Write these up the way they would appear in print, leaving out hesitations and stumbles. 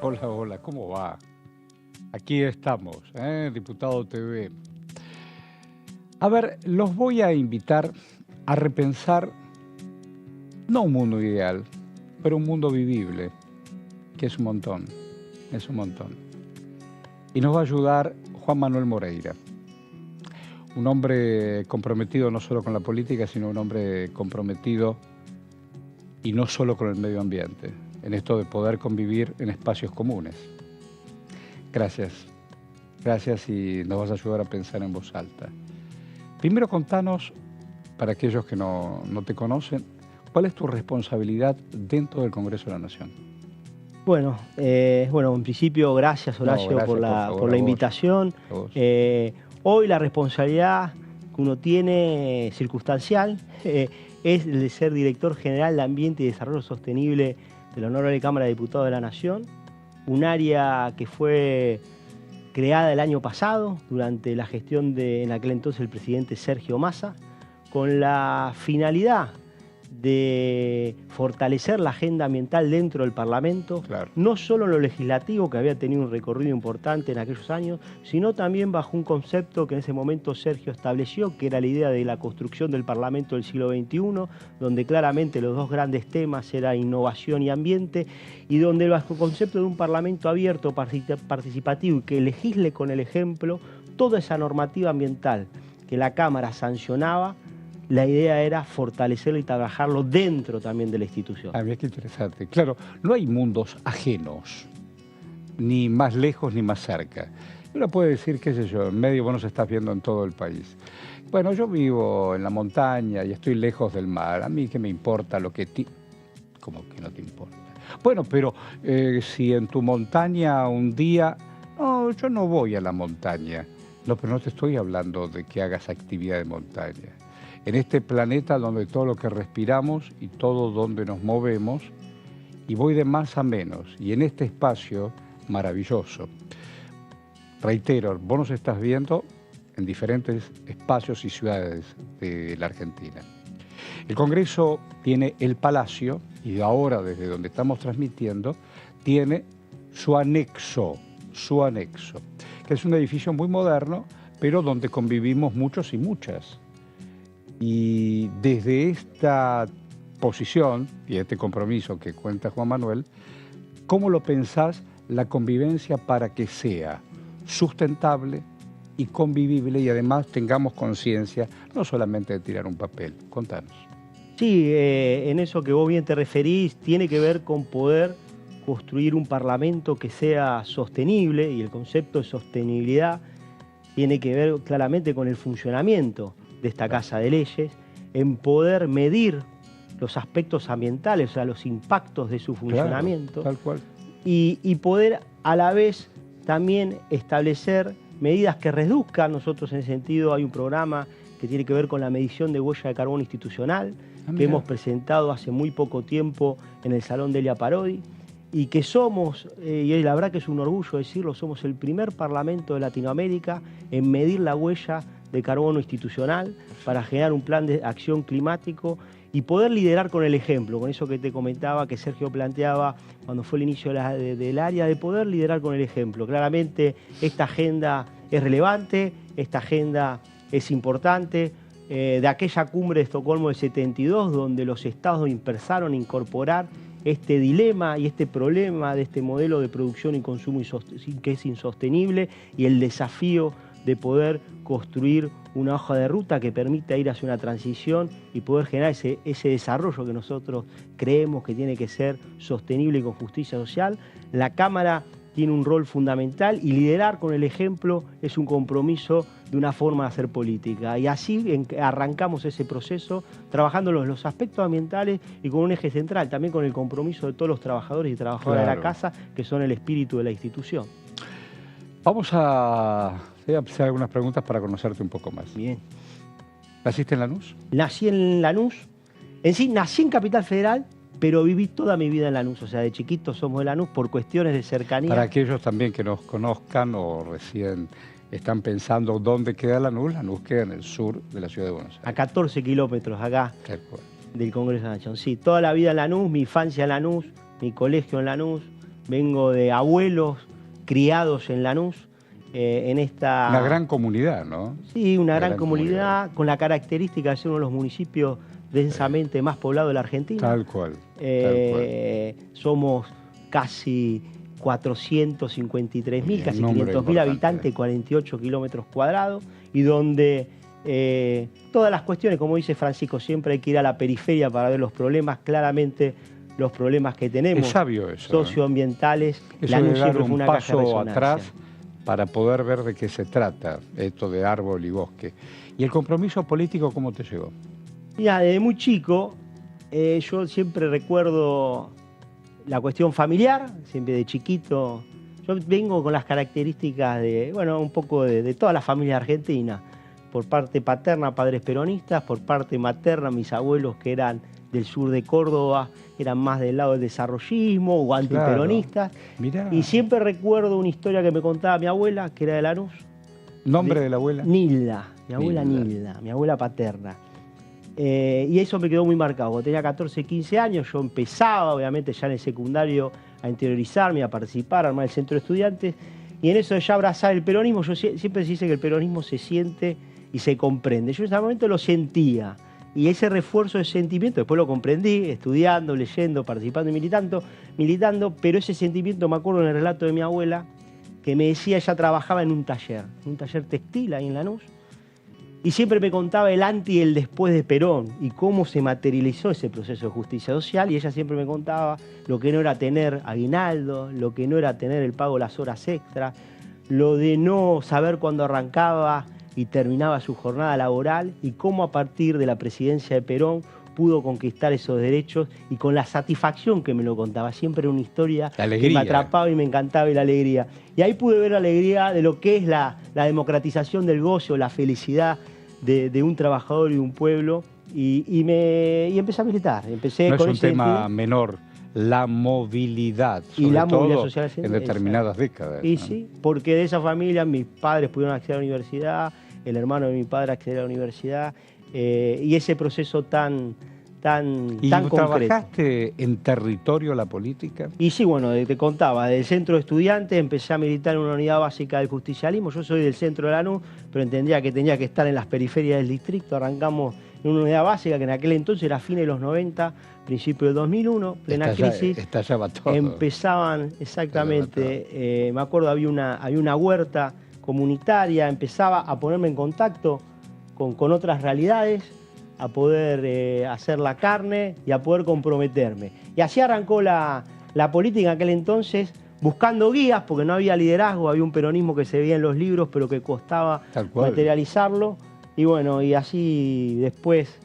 Hola, hola, ¿cómo va? Aquí estamos, Diputado TV. A ver, los voy a invitar a repensar, no un mundo ideal, pero un mundo vivible, que es un montón, es un montón. Y nos va a ayudar Juan Manuel Moreira, un hombre comprometido no solo con la política, sino un hombre comprometido y no solo con el medio ambiente, en esto de poder convivir en espacios comunes. Gracias, gracias y nos vas a ayudar a pensar en voz alta. Primero contanos, para aquellos que no te conocen, ¿cuál es tu responsabilidad dentro del Congreso de la Nación? Bueno, en principio, gracias Horacio Gracias, por favor, la a vos, invitación. a vos. Hoy la responsabilidad que uno tiene circunstancial es el de ser director general de Ambiente y Desarrollo Sostenible de la Honorable Cámara de Diputados de la Nación, un área que fue creada el año pasado durante la gestión de, en aquel entonces, el presidente Sergio Massa, con la finalidad de fortalecer la agenda ambiental dentro del Parlamento, Claro. no solo en lo legislativo, que había tenido un recorrido importante en aquellos años, sino también bajo un concepto que en ese momento Sergio estableció, que era la idea de la construcción del Parlamento del siglo XXI, donde claramente los dos grandes temas eran innovación y ambiente, y donde bajo el concepto de un Parlamento abierto, participativo y que legisle con el ejemplo, toda esa normativa ambiental que la Cámara sancionaba, la idea era fortalecerlo y trabajarlo dentro también de la institución. Ah, mira qué interesante. Claro, no hay mundos ajenos, ni más lejos ni más cerca. Uno puede decir, qué sé yo, en medio vos nos estás viendo en todo el país. Bueno, yo vivo en la montaña y estoy lejos del mar. A mí qué me importa lo que ¿Cómo que no te importa? Bueno, pero si en tu montaña un día... No, yo no voy a la montaña. No, pero no te estoy hablando de que hagas actividad de montaña. En este planeta donde todo lo que respiramos y todo donde nos movemos, y voy de más a menos, y en este espacio maravilloso. Reitero, vos nos estás viendo en diferentes espacios y ciudades de la Argentina. El Congreso tiene el Palacio, y ahora desde donde estamos transmitiendo, tiene su anexo, que es un edificio muy moderno, pero donde convivimos muchos y muchas. Y desde esta posición y este compromiso que cuenta Juan Manuel, ¿cómo lo pensás la convivencia para que sea sustentable y convivible y además tengamos conciencia no solamente de tirar un papel? Contanos. Sí, en eso que vos bien te referís, tiene que ver con poder construir un Parlamento que sea sostenible, y el concepto de sostenibilidad tiene que ver claramente con el funcionamiento de esta Casa de Leyes, en poder medir los aspectos ambientales, o sea, los impactos de su funcionamiento, claro, tal cual. Y poder a la vez también establecer medidas que reduzcan. Nosotros en ese sentido hay un programa que tiene que ver con la medición de huella de carbono institucional, que hemos presentado hace muy poco tiempo en el Salón Delia Parodi, y que somos, y la verdad que es un orgullo decirlo, somos el primer Parlamento de Latinoamérica en medir la huella de carbono institucional para generar un plan de acción climático y poder liderar con el ejemplo, con eso que te comentaba, que Sergio planteaba cuando fue el inicio del área, de poder liderar con el ejemplo. Claramente esta agenda es relevante, esta agenda es importante. De aquella cumbre de Estocolmo del 72, donde los estados empezaron a incorporar este dilema y este problema de este modelo de producción y consumo que es insostenible, y el desafío de poder construir una hoja de ruta que permita ir hacia una transición y poder generar ese desarrollo que nosotros creemos que tiene que ser sostenible y con justicia social. La Cámara tiene un rol fundamental y liderar con el ejemplo es un compromiso de una forma de hacer política. Y así arrancamos ese proceso trabajando los aspectos ambientales y con un eje central, también con el compromiso de todos los trabajadores y trabajadoras de la casa, que son el espíritu de la institución. Vamos a hacer algunas preguntas para conocerte un poco más. Bien. ¿Naciste en Lanús? Nací en Lanús. En sí, nací en Capital Federal, pero viví toda mi vida en Lanús. O sea, de chiquito somos de Lanús por cuestiones de cercanía. Para aquellos también que nos conozcan o recién están pensando dónde queda Lanús, Lanús queda en el sur de la ciudad de Buenos Aires. A 14 kilómetros acá del Congreso de la Nación. Sí, toda la vida en Lanús, mi infancia en Lanús, mi colegio en Lanús, vengo de abuelos criados en Lanús, en esta... Una gran comunidad, ¿no? Sí, una gran comunidad, con la característica de ser uno de los municipios densamente más poblados de la Argentina. Tal cual. Tal cual. Somos casi 453.000, casi 500.000 habitantes, 48 kilómetros cuadrados, y donde todas las cuestiones, como dice Francisco, siempre hay que ir a la periferia para ver los problemas, claramente los problemas que tenemos. Es sabio eso. Socioambientales. Eso de dar un paso atrás para poder ver de qué se trata, esto de árbol y bosque. ¿Y el compromiso político cómo te llegó? Mira, desde muy chico, yo siempre recuerdo la cuestión familiar, siempre de chiquito. Yo vengo con las características de, bueno, un poco de toda la familia argentina. Por parte paterna, padres peronistas; por parte materna, mis abuelos, que eran del sur de Córdoba, eran más del lado del desarrollismo o antiperonistas. Claro. Y siempre recuerdo una historia que me contaba mi abuela, que era de Lanús. ¿Nombre de la abuela? Nilda, mi abuela Nilda, mi abuela paterna. Y eso me quedó muy marcado. Cuando tenía 14, 15 años, yo empezaba, obviamente, ya en el secundario, a interiorizarme, a participar, a armar el centro de estudiantes. Y en eso de ya abrazar el peronismo, siempre se dice que el peronismo se siente y se comprende. Yo en ese momento lo sentía. Y ese refuerzo de sentimiento, después lo comprendí, estudiando, leyendo, participando y militando, pero ese sentimiento me acuerdo en el relato de mi abuela, que me decía, ella trabajaba en un taller textil ahí en Lanús, y siempre me contaba el antes y el después de Perón, y cómo se materializó ese proceso de justicia social, y ella siempre me contaba lo que no era tener aguinaldo, lo que no era tener el pago de las horas extras, lo de no saber cuándo arrancaba y terminaba su jornada laboral, y cómo a partir de la presidencia de Perón pudo conquistar esos derechos, y con la satisfacción que me lo contaba. Siempre era una historia que me atrapaba y me encantaba, y la alegría. Y ahí pude ver la alegría de lo que es la democratización del gozo, la felicidad de un trabajador y un pueblo, y empecé a militar. Empecé no con es un tema menor, la movilidad, sobre y la todo movilidad social en determinadas décadas. Y ¿no? sí, porque de esa familia mis padres pudieron acceder a la universidad, el hermano de mi padre acceder a la universidad, y ese proceso tan concreto. ¿Trabajaste en territorio la política? Y sí, bueno, te contaba, del centro de estudiantes empecé a militar en una unidad básica del justicialismo. Yo soy del centro de Lanús, pero entendía que tenía que estar en las periferias del distrito. Arrancamos en una unidad básica que en aquel entonces era fines de los 90, principio del 2001, plena crisis. Estallaba todo. Empezaban, exactamente, me acuerdo había una huerta comunitaria, empezaba a ponerme en contacto con otras realidades, a poder hacer la carne y a poder comprometerme. Y así arrancó la política en aquel entonces, buscando guías, porque no había liderazgo, había un peronismo que se veía en los libros, pero que costaba materializarlo. Y bueno, y así después,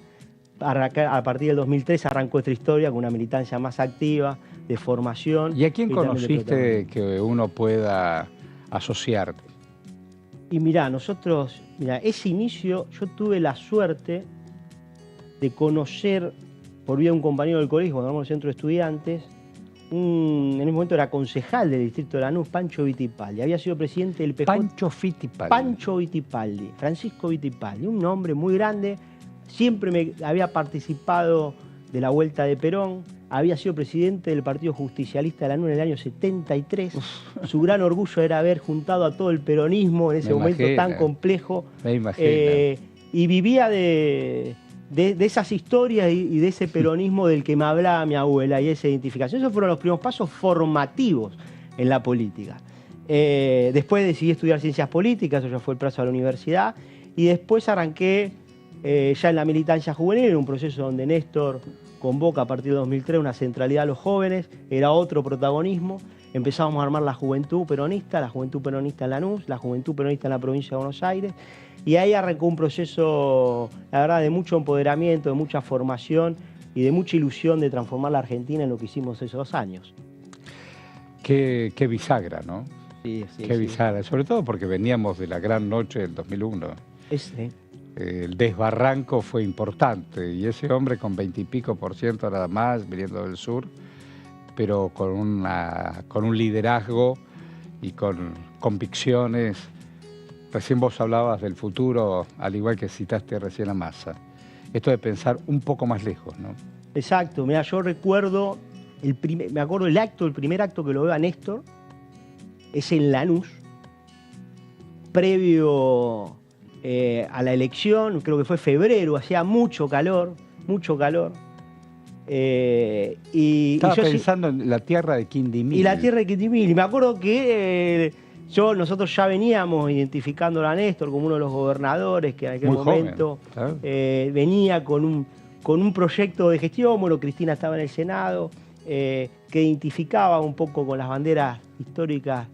a partir del 2003, arrancó esta historia con una militancia más activa, de formación. ¿Y a quién conociste que uno pueda asociar? Y mirá, ese inicio, yo tuve la suerte de conocer, por vía de un compañero del colegio, cuando éramos en el centro de estudiantes, en ese momento era concejal del distrito de Lanús, Pancho Vittipaldi. Había sido presidente del PJ. Pancho Vittipaldi, Francisco Vittipaldi, un hombre muy grande. Siempre había participado de la vuelta de Perón. Había sido presidente del Partido Justicialista de Lanús en el año 73. Su gran orgullo era haber juntado a todo el peronismo en ese momento tan complejo. Me imagino. Y vivía de esas historias y de ese peronismo del que me hablaba mi abuela y esa identificación. Esos fueron los primeros pasos formativos en la política. Después decidí estudiar ciencias políticas, eso ya fue el paso a la universidad, y después arranqué ya en la militancia juvenil, en un proceso donde Néstor convoca a partir de 2003 una centralidad a los jóvenes, era otro protagonismo. Empezamos a armar la juventud peronista en Lanús, la juventud peronista en la provincia de Buenos Aires, y ahí arrancó un proceso, la verdad, de mucho empoderamiento, de mucha formación y de mucha ilusión de transformar la Argentina en lo que hicimos esos 2 años. Qué bisagra, ¿no? Sí, qué bisagra, sobre todo porque veníamos de la gran noche del 2001. El desbarranco fue importante, y ese hombre con 20 y pico % nada más, viniendo del sur, pero con un liderazgo y con convicciones. Recién vos hablabas del futuro, al igual que citaste recién a Massa. Esto de pensar un poco más lejos, ¿no? Exacto. Mira, yo recuerdo me acuerdo el primer acto que lo veo a Néstor es en Lanús, previo a la elección, creo que fue febrero, hacía mucho calor, mucho calor. Estaba pensando en la tierra de Quindimil. Y la tierra de Quindimil. Y me acuerdo que nosotros ya veníamos identificándolo a Néstor como uno de los gobernadores que en aquel momento joven, ¿claro? Venía con un proyecto de gestión. Bueno, Cristina estaba en el Senado, que identificaba un poco con las banderas históricas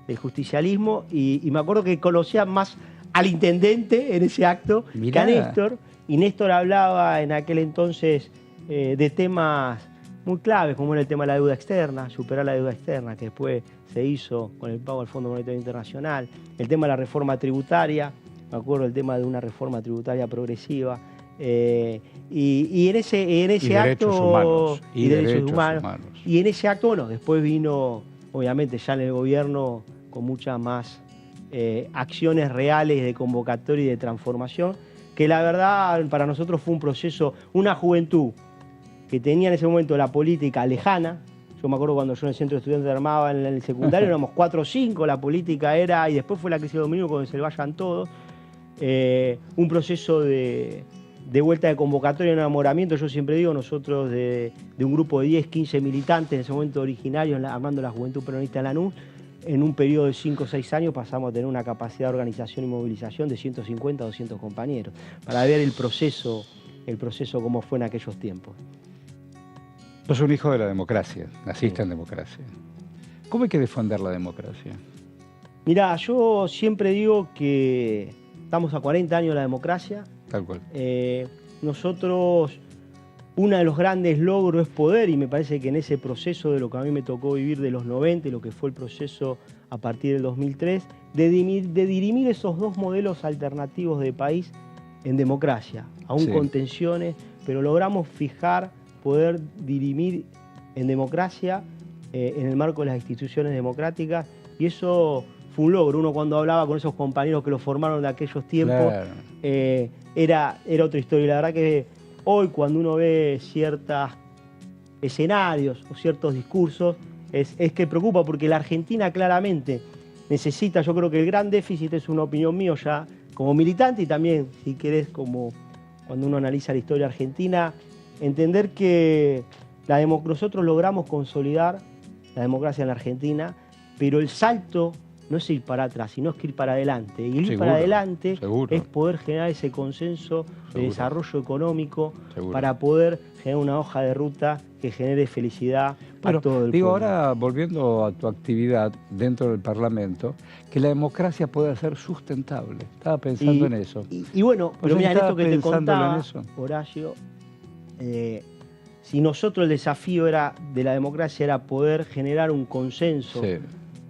del justicialismo. Y me acuerdo que conocía más al intendente en ese acto que a Néstor. Y Néstor hablaba en aquel entonces de temas muy claves, como era el tema de la deuda externa, superar la deuda externa, que después se hizo con el pago al Fondo Monetario Internacional, el tema de la reforma tributaria, me acuerdo el tema de una reforma tributaria progresiva, y en ese acto... Y derechos humanos. Y en ese acto, bueno, después vino, obviamente, ya en el gobierno, con muchas más acciones reales de convocatoria y de transformación, que la verdad para nosotros fue un proceso, una juventud que tenía en ese momento la política lejana. Yo me acuerdo cuando yo en el centro de estudiantes de Armada, en el secundario, éramos 4 o 5, la política era, y después fue la crisis de dominio cuando se vayan todos. Un proceso de vuelta de convocatoria, de enamoramiento. Yo siempre digo, nosotros de un grupo de 10, 15 militantes, en ese momento originarios, armando la Juventud Peronista en Lanús, en un periodo de 5 o 6 años pasamos a tener una capacidad de organización y movilización de 150 a 200 compañeros, para ver el proceso como fue en aquellos tiempos. Sos un hijo de la democracia, naciste en democracia. ¿Cómo hay que defender la democracia? Mirá, yo siempre digo que estamos a 40 años de la democracia. Tal cual. Nosotros, uno de los grandes logros es poder, y me parece que en ese proceso de lo que a mí me tocó vivir de los 90 y lo que fue el proceso a partir del 2003, de dirimir esos dos modelos alternativos de país en democracia, aún con tensiones, pero logramos poder dirimir en democracia, en el marco de las instituciones democráticas, y eso fue un logro. Uno cuando hablaba con esos compañeros que lo formaron de aquellos tiempos, claro, era otra historia. Y la verdad que hoy cuando uno ve ciertos escenarios o ciertos discursos, es que preocupa, porque la Argentina claramente necesita, yo creo que el gran déficit, es una opinión mía ya como militante y también, si querés, como cuando uno analiza la historia argentina, entender que nosotros logramos consolidar la democracia en la Argentina, pero el salto no es ir para atrás, sino es que ir para adelante. Y ir para adelante es poder generar ese consenso de desarrollo económico para poder generar una hoja de ruta que genere felicidad a todo el pueblo. Ahora, volviendo a tu actividad dentro del Parlamento, que la democracia pueda ser sustentable. Estaba pensando en eso. Y bueno, pero mira, en esto que te contaba, Horacio, si nosotros el desafío de la democracia era poder generar un consenso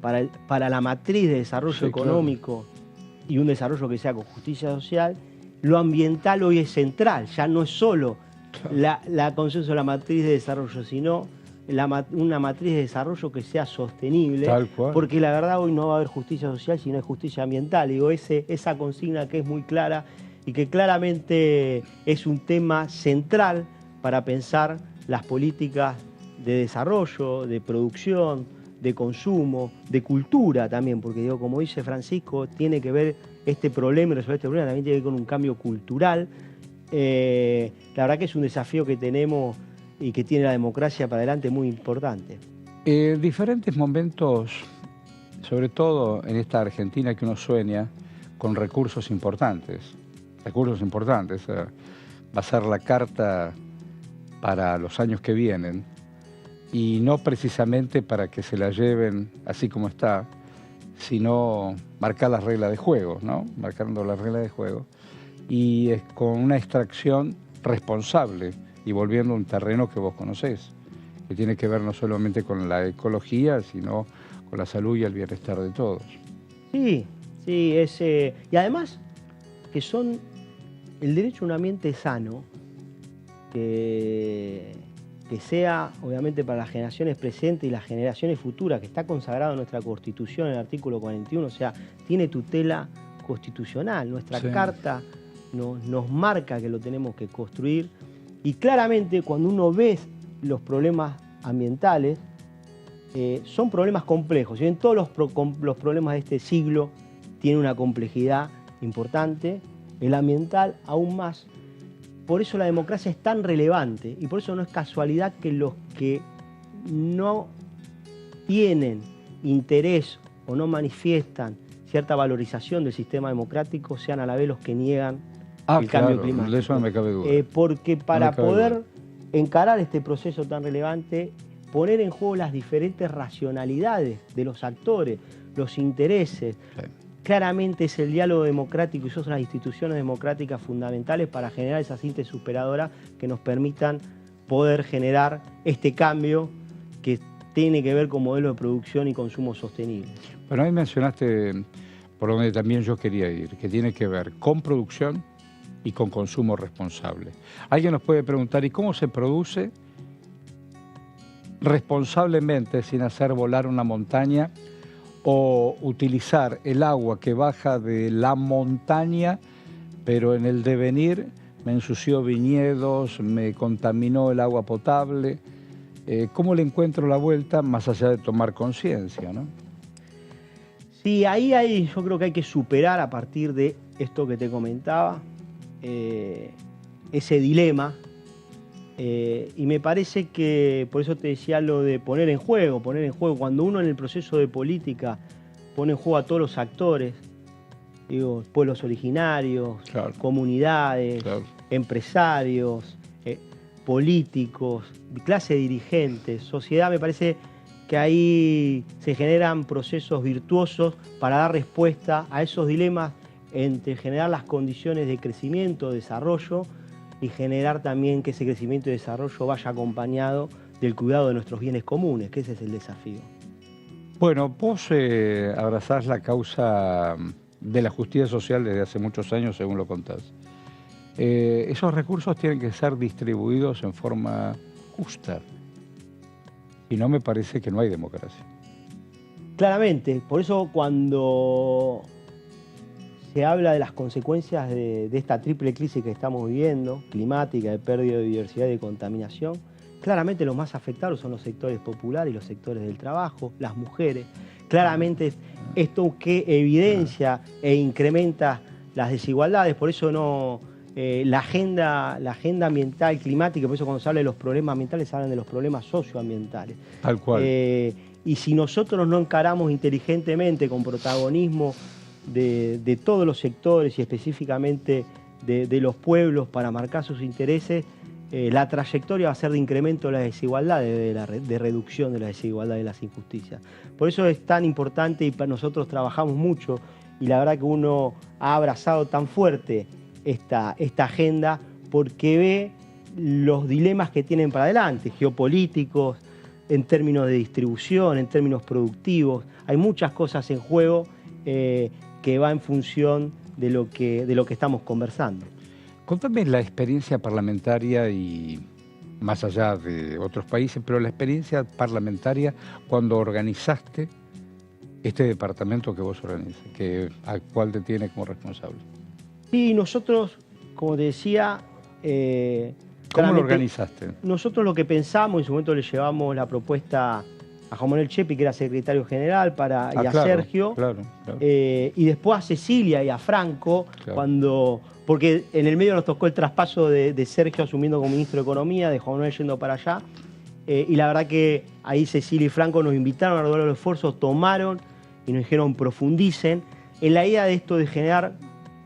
para la matriz de desarrollo económico, claro, y un desarrollo que sea con justicia social, lo ambiental hoy es central. Ya no es solo la consenso de la matriz de desarrollo, sino una matriz de desarrollo que sea sostenible, porque la verdad hoy no va a haber justicia social si no hay justicia ambiental. Digo, esa consigna que es muy clara y que claramente es un tema central para pensar las políticas de desarrollo, de producción, de consumo, de cultura también, porque digo, como dice Francisco, tiene que ver este problema, resolver este problema también tiene que ver con un cambio cultural. La verdad que es un desafío que tenemos y que tiene la democracia para adelante muy importante. Diferentes momentos, sobre todo en esta Argentina que uno sueña con recursos importantes. Va a ser la carta para los años que vienen, y no precisamente para que se la lleven así como está, sino marcar las reglas de juego, ¿no? Marcando las reglas de juego, y es con una extracción responsable y volviendo a un terreno que vos conocés, que tiene que ver no solamente con la ecología, sino con la salud y el bienestar de todos. Sí, y además que son el derecho a un ambiente sano, que sea, obviamente, para las generaciones presentes y las generaciones futuras, que está consagrado en nuestra Constitución, en el artículo 41, o sea, tiene tutela constitucional. Nuestra Carta nos marca que lo tenemos que construir, y claramente cuando uno ve los problemas ambientales son problemas complejos. Si bien todos los problemas de este siglo tienen una complejidad importante, el ambiental aún más. Por eso la democracia es tan relevante y por eso no es casualidad que los que no tienen interés o no manifiestan cierta valorización del sistema democrático sean a la vez los que niegan el cambio climático. De eso no me cabe duda. Porque para poder encarar este proceso tan relevante, poner en juego las diferentes racionalidades de los actores, los intereses, claramente es el diálogo democrático y son las instituciones democráticas fundamentales para generar esa síntesis superadora que nos permitan poder generar este cambio que tiene que ver con modelo de producción y consumo sostenible. Bueno, ahí mencionaste por donde también yo quería ir, que tiene que ver con producción y con consumo responsable. Alguien nos puede preguntar, ¿y cómo se produce responsablemente sin hacer volar una montaña o utilizar el agua que baja de la montaña, pero en el devenir me ensució viñedos, me contaminó el agua potable? ¿Cómo le encuentro la vuelta más allá de tomar conciencia, ¿no? Sí, ahí yo creo que hay que superar a partir de esto que te comentaba, ese dilema. Y me parece que, por eso te decía lo de poner en juego, cuando uno en el proceso de política pone en juego a todos los actores, digo, pueblos originarios, claro, comunidades, claro, empresarios, políticos, clase dirigentes, sociedad, me parece que ahí se generan procesos virtuosos para dar respuesta a esos dilemas entre generar las condiciones de crecimiento, desarrollo, y generar también que ese crecimiento y desarrollo vaya acompañado del cuidado de nuestros bienes comunes, que ese es el desafío. Bueno, vos abrazás la causa de la justicia social desde hace muchos años, según lo contás. Esos recursos tienen que ser distribuidos en forma justa. Y no me parece que no hay democracia. Claramente, por eso cuando se habla de las consecuencias de esta triple crisis que estamos viviendo, climática, de pérdida de biodiversidad y de contaminación, claramente los más afectados son los sectores populares y los sectores del trabajo, las mujeres. Claramente esto que evidencia e incrementa las desigualdades, por eso no la agenda ambiental, climática, por eso cuando se habla de los problemas ambientales se hablan de los problemas socioambientales. Tal cual. Y si nosotros no encaramos inteligentemente, con protagonismo de todos los sectores y específicamente de los pueblos para marcar sus intereses, la trayectoria va a ser de incremento de las desigualdades, de reducción de las desigualdades y las injusticias. Por eso es tan importante y para nosotros trabajamos mucho y la verdad que uno ha abrazado tan fuerte esta agenda porque ve los dilemas que tienen para adelante, geopolíticos, en términos de distribución, en términos productivos. Hay muchas cosas en juego que va en función de lo que estamos conversando. Contame la experiencia parlamentaria y más allá de otros países, pero la experiencia parlamentaria cuando organizaste este departamento que vos organizas, al cual te tiene como responsable. Sí, nosotros, como te decía... ¿Cómo lo organizaste? Nosotros lo que pensamos, en su momento le llevamos la propuesta a Juan Manuel Chepi, que era secretario general, y a claro, Sergio, claro. Y después a Cecilia y a Franco, claro. Porque en el medio nos tocó el traspaso de Sergio asumiendo como ministro de Economía, de Juan Manuel yendo para allá, y la verdad que ahí Cecilia y Franco nos invitaron a redoblar los esfuerzos, tomaron y nos dijeron profundicen en la idea de esto de generar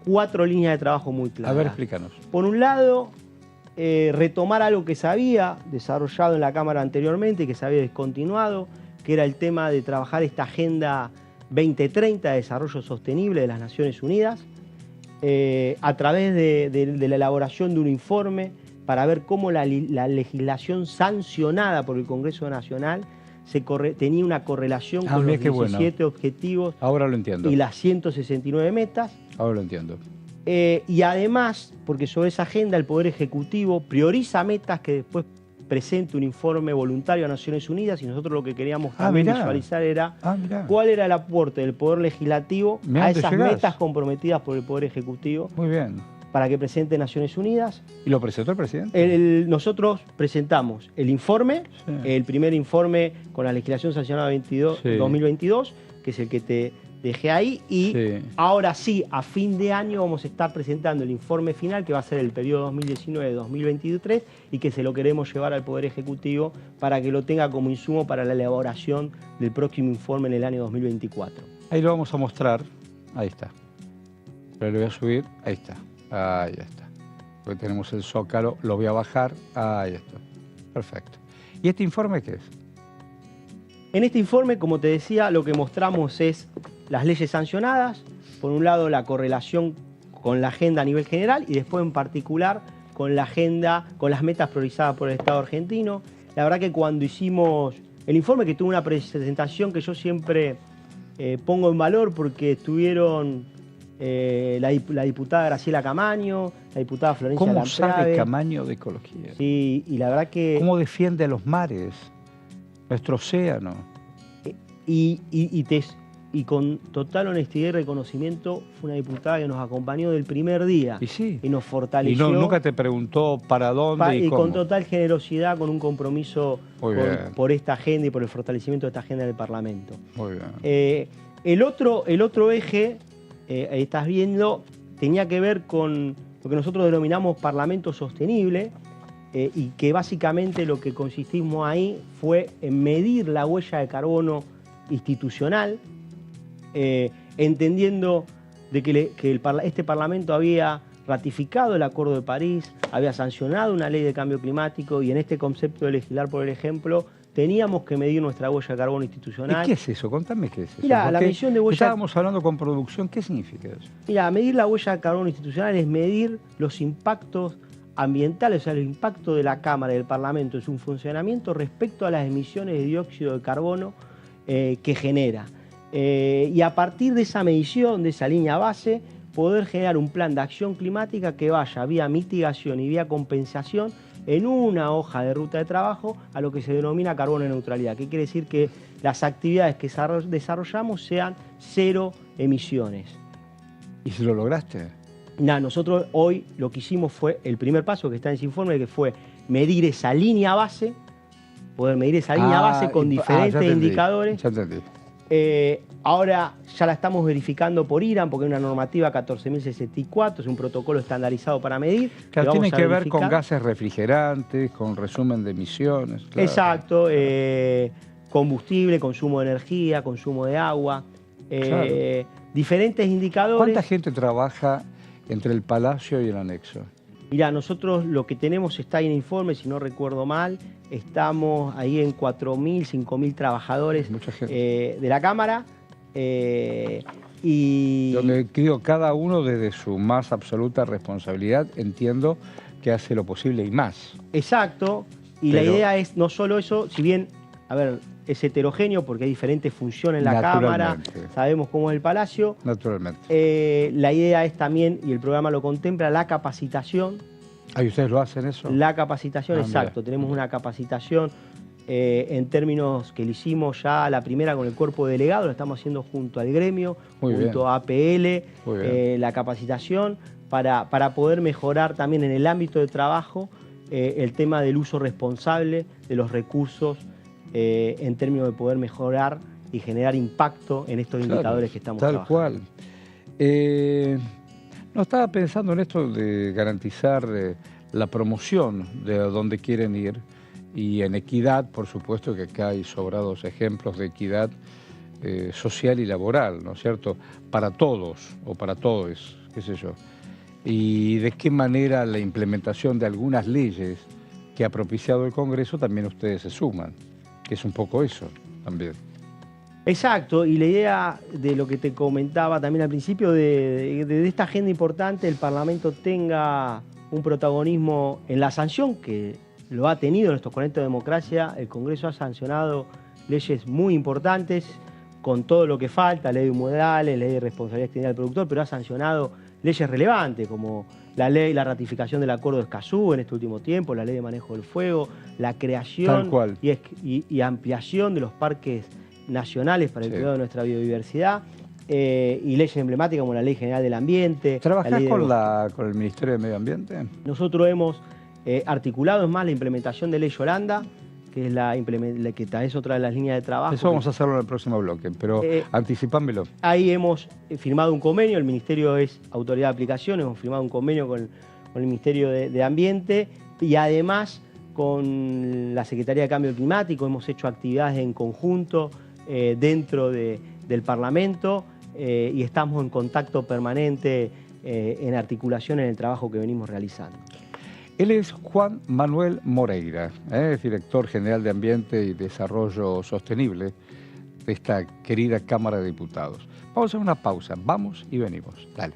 4 líneas de trabajo muy claras. A ver, explícanos. Por un lado, retomar algo que se había desarrollado en la Cámara anteriormente y que se había descontinuado, que era el tema de trabajar esta Agenda 2030 de Desarrollo Sostenible de las Naciones Unidas, a través de la elaboración de un informe para ver cómo la legislación sancionada por el Congreso Nacional tenía una correlación con los 17 objetivos. Ahora lo entiendo. Y las 169 metas. Ahora lo entiendo. Y además, porque sobre esa agenda el Poder Ejecutivo prioriza metas que después presente un informe voluntario a Naciones Unidas, y nosotros lo que queríamos también visualizar era cuál era el aporte del Poder Legislativo a esas metas comprometidas por el Poder Ejecutivo. Muy bien. para que presente Naciones Unidas. ¿Y lo presentó el presidente? Nosotros presentamos el informe, Sí. el primer informe con la legislación sancionada 2022, que es el que te dejé ahí, y ahora sí, a fin de año vamos a estar presentando el informe final, que va a ser el periodo 2019-2023, y que se lo queremos llevar al Poder Ejecutivo para que lo tenga como insumo para la elaboración del próximo informe en el año 2024. Ahí lo vamos a mostrar. Ahí está. Pero lo voy a subir. Ahí está. Ahí está. Porque tenemos el zócalo. Lo voy a bajar. Ahí está. Perfecto. ¿Y este informe qué es? En este informe, como te decía, lo que mostramos es las leyes sancionadas, por un lado la correlación con la agenda a nivel general y después en particular con la agenda, con las metas priorizadas por el Estado argentino. La verdad que cuando hicimos el informe, que tuvo una presentación que yo siempre pongo en valor porque estuvieron la diputada Graciela Camaño, la diputada Florencia Lamprade. ¿Cómo sabe Camaño de ecología? Sí, y la verdad que... ¿Cómo defiende a los mares, nuestro océano? Y con total honestidad y reconocimiento, fue una diputada que nos acompañó del primer día. Y sí. Y nos fortaleció. Y nunca te preguntó para dónde y cómo. Con total generosidad, con un compromiso por esta agenda y por el fortalecimiento de esta agenda del Parlamento. Muy bien. El otro eje, estás viendo, tenía que ver con lo que nosotros denominamos Parlamento Sostenible, y que básicamente lo que consistimos ahí fue en medir la huella de carbono institucional, entendiendo de que este Parlamento había ratificado el Acuerdo de París, había sancionado una ley de cambio climático, y en este concepto de legislar por el ejemplo, teníamos que medir nuestra huella de carbono institucional. ¿Y qué es eso? Contame qué es eso. Mira, la medición de huella... Estábamos hablando con producción, ¿qué significa eso? Mira, medir la huella de carbono institucional es medir los impactos ambientales, o sea, el impacto de la Cámara y del Parlamento en su funcionamiento respecto a las emisiones de dióxido de carbono que genera. Y a partir de esa medición, de esa línea base, poder generar un plan de acción climática que vaya vía mitigación y vía compensación en una hoja de ruta de trabajo a lo que se denomina carbono neutralidad. ¿Qué quiere decir? Que las actividades que desarrollamos sean cero emisiones. ¿Y si lo lograste? Nosotros hoy lo que hicimos fue el primer paso que está en ese informe, que fue medir esa línea base, poder medir esa línea base con diferentes indicadores. Ya entendí. Ahora ya la estamos verificando por IRAN, porque hay una normativa 14.064, es un protocolo estandarizado para medir. Claro, tiene que ver con gases refrigerantes, con resumen de emisiones. Claro. Exacto, combustible, consumo de energía, consumo de agua, claro. Diferentes indicadores. ¿Cuánta gente trabaja entre el Palacio y el anexo? Mirá, nosotros lo que tenemos está ahí en el informe, si no recuerdo mal, estamos ahí en 4.000, 5.000 trabajadores de la Cámara. Y donde creo cada uno desde su más absoluta responsabilidad, entiendo que hace lo posible y más. Exacto, y la idea es no solo eso, si bien, a ver, es heterogéneo porque hay diferentes funciones en la Cámara, sabemos cómo es el Palacio. Naturalmente. La idea es también, y el programa lo contempla, la capacitación. ¿Y ustedes lo hacen eso? La capacitación, exacto. Mira. Tenemos una capacitación en términos que le hicimos ya la primera con el cuerpo delegado, lo estamos haciendo junto al gremio, junto a APL, la capacitación para poder mejorar también en el ámbito de trabajo el tema del uso responsable de los recursos en términos de poder mejorar y generar impacto en estos indicadores que estamos trabajando. Tal cual. No estaba pensando en esto de garantizar la promoción de dónde quieren ir y en equidad, por supuesto que acá hay sobrados ejemplos de equidad social y laboral, ¿no es cierto? Para todos o para todos, qué sé yo. Y de qué manera la implementación de algunas leyes que ha propiciado el Congreso también ustedes se suman, que es un poco eso también. Exacto, y la idea de lo que te comentaba también al principio, de esta agenda importante, el Parlamento tenga un protagonismo en la sanción, que lo ha tenido en estos 40 de democracia. El Congreso ha sancionado leyes muy importantes, con todo lo que falta, ley de humedales, ley de responsabilidad extendida del productor, pero ha sancionado leyes relevantes, como la ratificación del Acuerdo de Escazú en este último tiempo, la ley de manejo del fuego, la creación y ampliación de los parques nacionales para el cuidado de nuestra biodiversidad. y leyes emblemáticas como la Ley General del Ambiente. ¿Trabajás con el Ministerio de Medio Ambiente? Nosotros hemos articulado, es más, la implementación de Ley Yolanda, que es la que es otra de las líneas de trabajo. Eso vamos a hacerlo en el próximo bloque, pero anticipámelo. Ahí hemos firmado un convenio, el Ministerio es autoridad de aplicación, hemos firmado un convenio con el Ministerio de Ambiente y además con la Secretaría de Cambio Climático hemos hecho actividades en conjunto dentro del Parlamento y estamos en contacto permanente en articulación en el trabajo que venimos realizando. Él es Juan Manuel Moreira, director general de Ambiente y Desarrollo Sostenible de esta querida Cámara de Diputados. Vamos a hacer una pausa, vamos y venimos. Dale.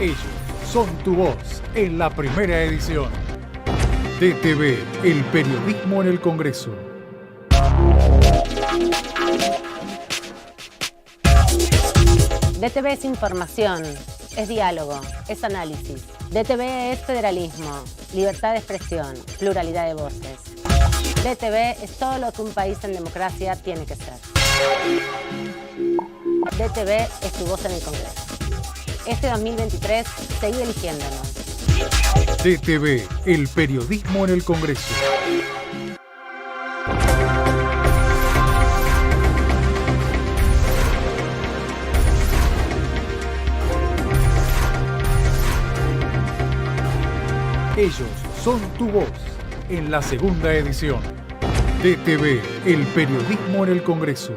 Ellos son tu voz en la primera edición. DTV, el periodismo en el Congreso. DTV es información, es diálogo, es análisis. DTV es federalismo, libertad de expresión, pluralidad de voces. DTV es todo lo que un país en democracia tiene que ser. DTV es tu voz en el Congreso. Este 2023, seguí eligiéndonos. DTV, el periodismo en el Congreso. Ellos son tu voz en la segunda edición. DTV, el periodismo en el Congreso.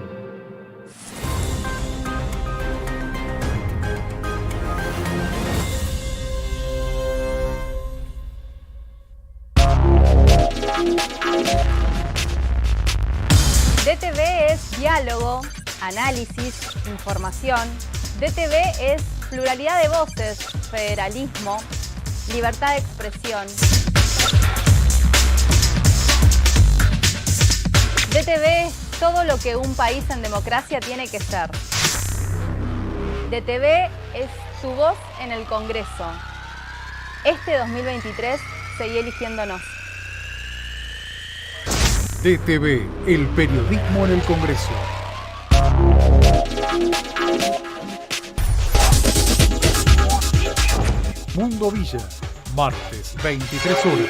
DTV es diálogo, análisis, información. DTV es pluralidad de voces, federalismo, libertad de expresión. DTV es todo lo que un país en democracia tiene que ser. DTV es tu voz en el Congreso. Este 2023, seguí eligiéndonos. DTV, el periodismo en el Congreso. Mundo Villa, martes, 23 horas.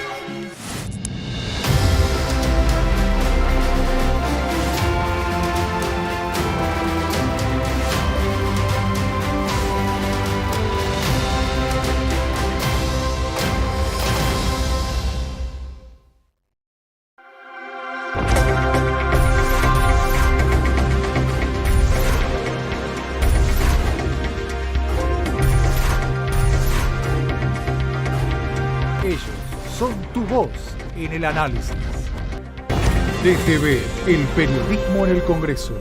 Ellos son tu voz en el análisis. DTV, el periodismo en el Congreso.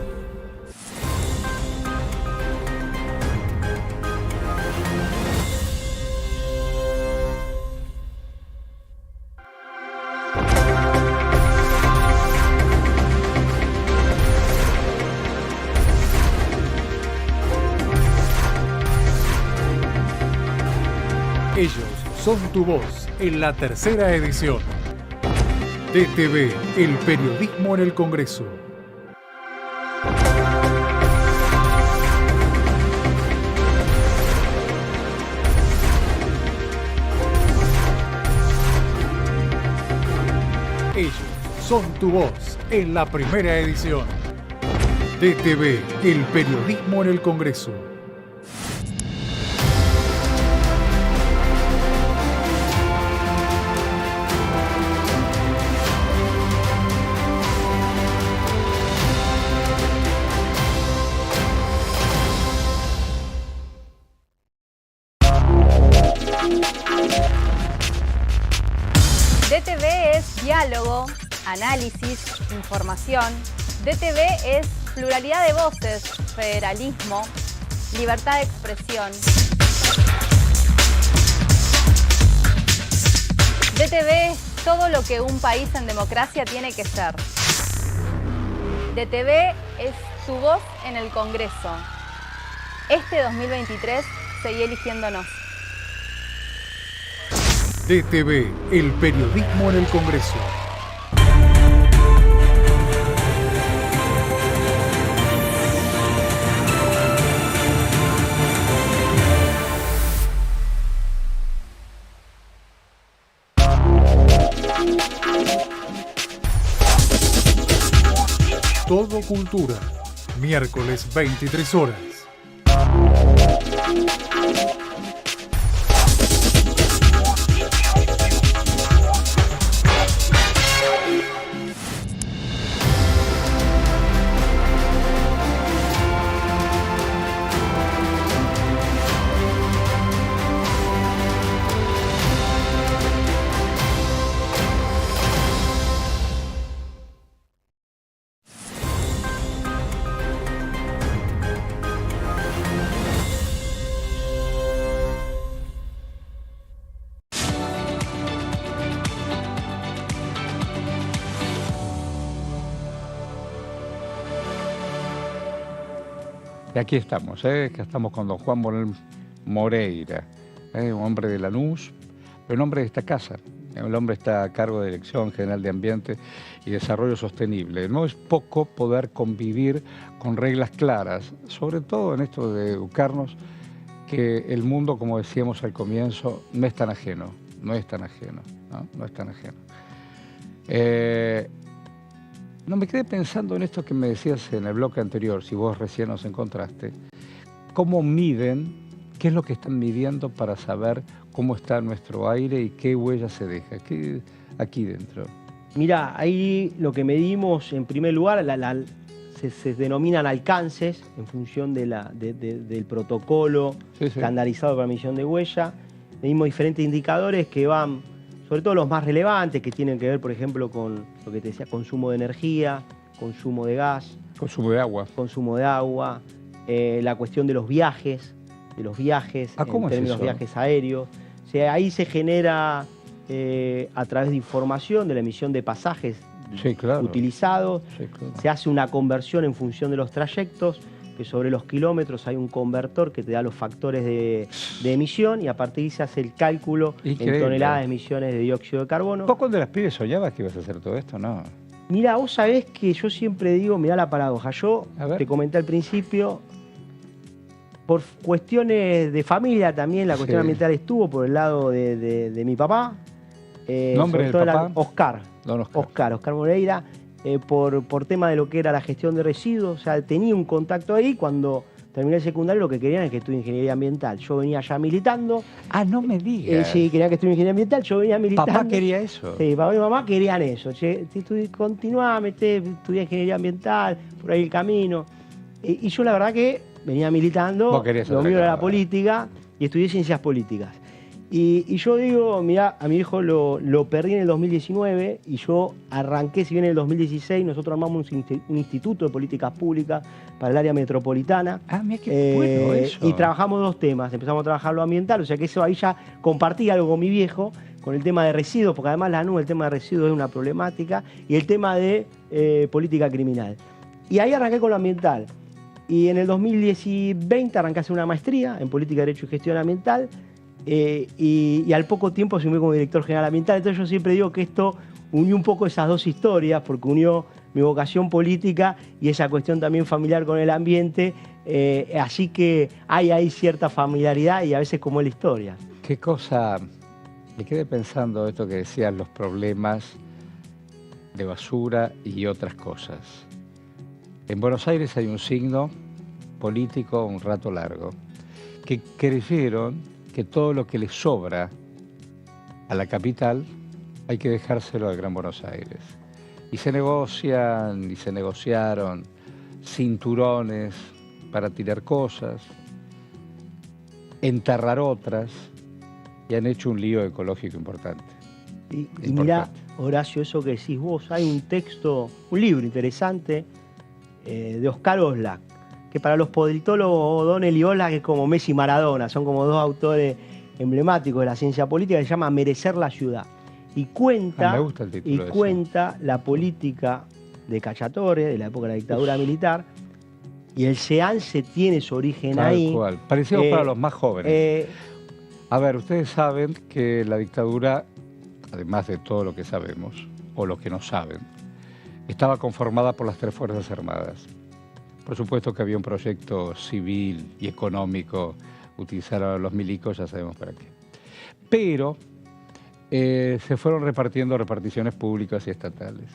Ellos son tu voz en la tercera edición. DTV, el periodismo en el Congreso. Ellos son tu voz en la primera edición. DTV, el periodismo en el Congreso. DTV es diálogo, análisis, información. DTV es pluralidad de voces, federalismo, libertad de expresión. DTV es todo lo que un país en democracia tiene que ser. DTV es tu voz en el Congreso. Este 2023 seguí eligiéndonos. DTV, el periodismo en el Congreso. Todo Cultura, miércoles 23 horas. Y aquí estamos, que estamos con don Juan Manuel Moreira, un hombre de Lanús, pero un hombre de esta casa. El hombre está a cargo de Dirección General de Ambiente y Desarrollo Sostenible. No es poco poder convivir con reglas claras, sobre todo en esto de educarnos, que el mundo, como decíamos al comienzo, no es tan ajeno, no es tan ajeno, ¿no? No es tan ajeno. No, me quedé pensando en esto que me decías en el bloque anterior, si vos recién nos encontraste. ¿Cómo miden? ¿Qué es lo que están midiendo para saber cómo está nuestro aire y qué huella se deja aquí dentro? Mira, ahí lo que medimos en primer lugar, se denominan alcances en función del protocolo estandarizado para medición de huella. Medimos diferentes indicadores que van, sobre todo los más relevantes, que tienen que ver, por ejemplo, con lo que te decía, consumo de energía, consumo de gas. Consumo de agua. Consumo de agua, la cuestión de los viajes, en términos de viajes aéreos. O sea, ahí se genera, a través de información, de la emisión de pasajes utilizados, se hace una conversión en función de los trayectos, que sobre los kilómetros hay un convertor que te da los factores de emisión y a partir de ahí se hace el cálculo en toneladas de emisiones de dióxido de carbono. ¿Vos cuando eras pibe soñabas que ibas a hacer todo esto, no? Mira, vos sabés que yo siempre digo, mirá la paradoja, yo te comenté al principio, por cuestiones de familia también, la cuestión ambiental estuvo por el lado de mi papá. ¿Nombre del papá? Oscar Moreira. Por tema de lo que era la gestión de residuos, o sea, tenía un contacto ahí. Cuando terminé el secundario lo que querían es que estudie ingeniería ambiental. Yo venía ya militando. Ah, no me digas. Sí, querían que estudie ingeniería ambiental, yo venía militando. ¿Papá quería eso? Sí, papá y mamá querían eso. Continuá, estudié ingeniería ambiental, por ahí el camino. Y yo la verdad que venía militando, lo mío era la política, y estudié ciencias políticas. Y yo digo, mirá, a mi hijo lo perdí en el 2019 y yo arranqué, si bien en el 2016, nosotros armamos un instituto de políticas públicas para el área metropolitana. Ah, mira qué bueno eso. Y trabajamos dos temas, empezamos a trabajar lo ambiental, o sea que eso ahí ya compartí algo con mi viejo, con el tema de residuos, porque además el tema de residuos es una problemática, y el tema de política criminal. Y ahí arranqué con lo ambiental. Y en el 2020 arranqué a hacer una maestría en política, derecho y gestión ambiental. Y al poco tiempo asumí como director general ambiental. Entonces yo siempre digo que esto unió un poco esas dos historias, porque unió mi vocación política y esa cuestión también familiar con el ambiente. Así que hay cierta familiaridad y a veces como es la historia. Qué cosa, me quedé pensando esto que decías, los problemas de basura y otras cosas. En Buenos Aires hay un signo político un rato largo, que creyeron que todo lo que le sobra a la capital hay que dejárselo al Gran Buenos Aires. Y se negocian y se negociaron cinturones para tirar cosas, enterrar otras, y han hecho un lío ecológico importante. Y mirá, Horacio, eso que decís vos, hay un texto, un libro interesante de Oscar Oslak, que para los politólogos O'Donnell y Oslak es como Messi y Maradona, son como dos autores emblemáticos de la ciencia política, que se llama Merecer la ciudad. Y cuenta, me gusta el título cuenta la política de Cacciatore, de la época de la dictadura militar, y el SEANSE tiene su origen ahí. Tal cual. Parecido para los más jóvenes. A ver, ustedes saben que la dictadura, además de todo lo que sabemos, o lo que no saben, estaba conformada por las 3 Fuerzas Armadas. Por supuesto que había un proyecto civil y económico, utilizar a los milicos, ya sabemos para qué. Pero se fueron repartiendo reparticiones públicas y estatales.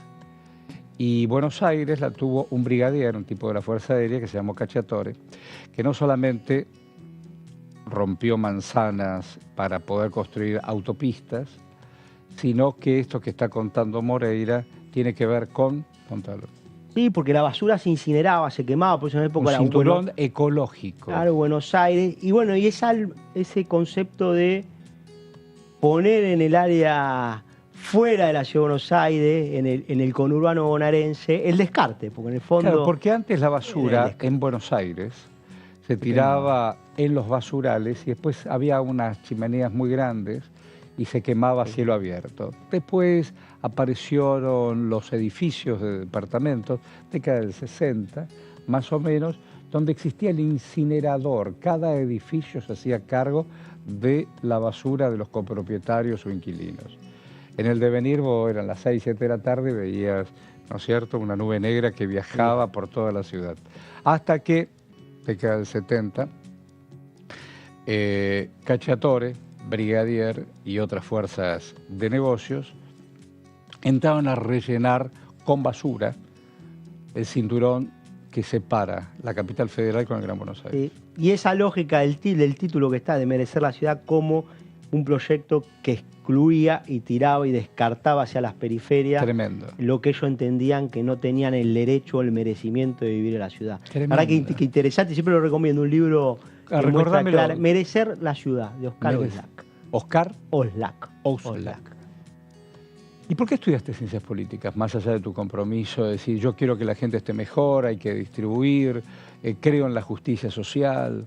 Y Buenos Aires la tuvo un brigadier, un tipo de la Fuerza Aérea que se llamó Cacciatore, que no solamente rompió manzanas para poder construir autopistas, sino que esto que está contando Moreira tiene que ver con... Contalo. Sí, porque la basura se incineraba, se quemaba, por eso en la época un cinturón ecológico. Claro, Buenos Aires. Y bueno, y ese concepto de poner en el área fuera de la ciudad de Buenos Aires, en el conurbano bonaerense, el descarte, porque en el fondo... Claro, porque antes la basura en Buenos Aires se tiraba en los basurales y después había unas chimeneas muy grandes y se quemaba a cielo abierto. Después aparecieron los edificios de departamentos, década del 60, más o menos, donde existía el incinerador. Cada edificio se hacía cargo de la basura de los copropietarios o inquilinos. En el devenir, vos eran las 6, 7 de la tarde, veías, ¿no es cierto?, una nube negra que viajaba por toda la ciudad. Hasta que, década del 70, Cacciatore, brigadier y otras fuerzas de negocios entraron a rellenar con basura el cinturón que separa la capital federal con el Gran Buenos Aires. Y esa lógica del título que está de Merecer la ciudad como un proyecto que excluía y tiraba y descartaba hacia las periferias. Tremendo. Lo que ellos entendían que no tenían el derecho o el merecimiento de vivir en la ciudad. Tremendo. Para que interesante, siempre lo recomiendo, un libro que muestra claro, Merecer la ciudad, de Oscar Oslak. ¿Oscar? Oslak. ¿Y por qué estudiaste ciencias políticas? Más allá de tu compromiso de decir, yo quiero que la gente esté mejor, hay que distribuir, creo en la justicia social.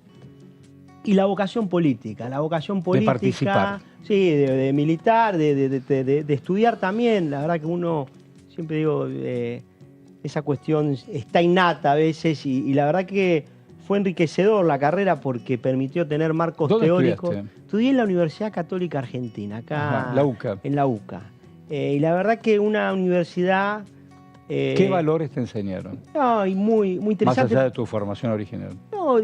Y la vocación política. De participar. Sí, de militar, de estudiar también. La verdad que uno, siempre digo, esa cuestión está innata a veces y la verdad que fue enriquecedor la carrera porque permitió tener marcos teóricos. Estudiaste? Estudié en la Universidad Católica Argentina, acá. La UCA. En la UCA. Y la verdad que una universidad... ¿Qué valores te enseñaron? No, y muy interesante. Más allá de tu formación original. No,